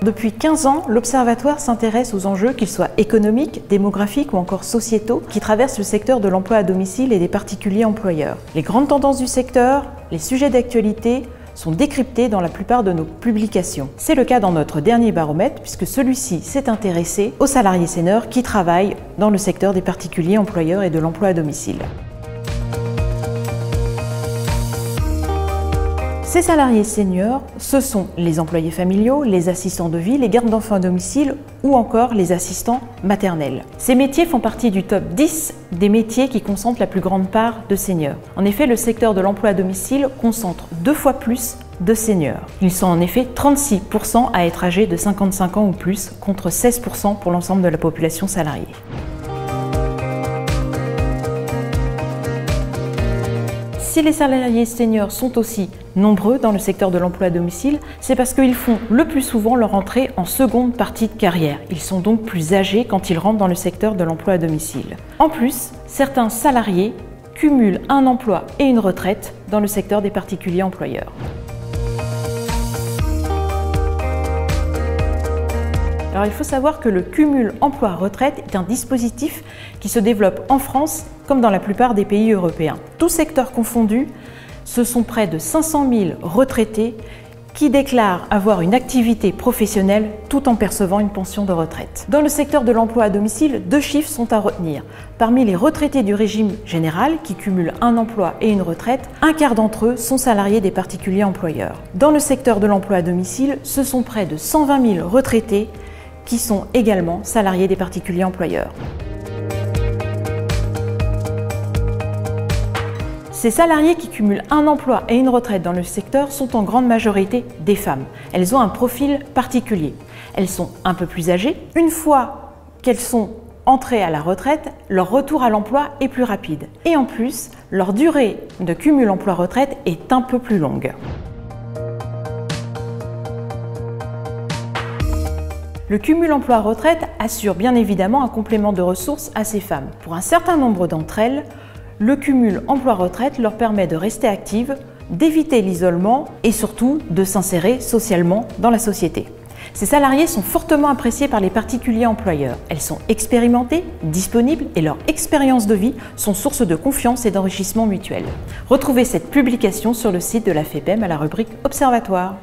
Depuis 15 ans, l'Observatoire s'intéresse aux enjeux, qu'ils soient économiques, démographiques ou encore sociétaux, qui traversent le secteur de l'emploi à domicile et des particuliers employeurs. Les grandes tendances du secteur, les sujets d'actualité sont décryptés dans la plupart de nos publications. C'est le cas dans notre dernier baromètre, puisque celui-ci s'est intéressé aux salariés seniors qui travaillent dans le secteur des particuliers employeurs et de l'emploi à domicile. Ces salariés seniors, ce sont les employés familiaux, les assistants de vie, les gardes d'enfants à domicile ou encore les assistants maternels. Ces métiers font partie du top 10 des métiers qui concentrent la plus grande part de seniors. En effet, le secteur de l'emploi à domicile concentre 2 fois plus de seniors. Ils sont en effet 36% à être âgés de 55 ans ou plus, contre 16% pour l'ensemble de la population salariée. Si les salariés seniors sont aussi nombreux dans le secteur de l'emploi à domicile, c'est parce qu'ils font le plus souvent leur entrée en seconde partie de carrière. Ils sont donc plus âgés quand ils rentrent dans le secteur de l'emploi à domicile. En plus, certains salariés cumulent un emploi et une retraite dans le secteur des particuliers employeurs. Alors il faut savoir que le cumul emploi-retraite est un dispositif qui se développe en France comme dans la plupart des pays européens. Tous secteurs confondus, ce sont près de 500 000 retraités qui déclarent avoir une activité professionnelle tout en percevant une pension de retraite. Dans le secteur de l'emploi à domicile, 2 chiffres sont à retenir. Parmi les retraités du régime général qui cumulent un emploi et une retraite, un quart d'entre eux sont salariés des particuliers employeurs. Dans le secteur de l'emploi à domicile, ce sont près de 120 000 retraités qui sont également salariés des particuliers employeurs. Ces salariés qui cumulent un emploi et une retraite dans le secteur sont en grande majorité des femmes. Elles ont un profil particulier. Elles sont un peu plus âgées. Une fois qu'elles sont entrées à la retraite, leur retour à l'emploi est plus rapide. Et en plus, leur durée de cumul emploi-retraite est un peu plus longue. Le cumul emploi-retraite assure bien évidemment un complément de ressources à ces femmes. Pour un certain nombre d'entre elles, le cumul emploi-retraite leur permet de rester actives, d'éviter l'isolement et surtout de s'insérer socialement dans la société. Ces salariés sont fortement appréciés par les particuliers employeurs. Elles sont expérimentées, disponibles et leur expérience de vie sont source de confiance et d'enrichissement mutuel. Retrouvez cette publication sur le site de la FEPEM à la rubrique Observatoire.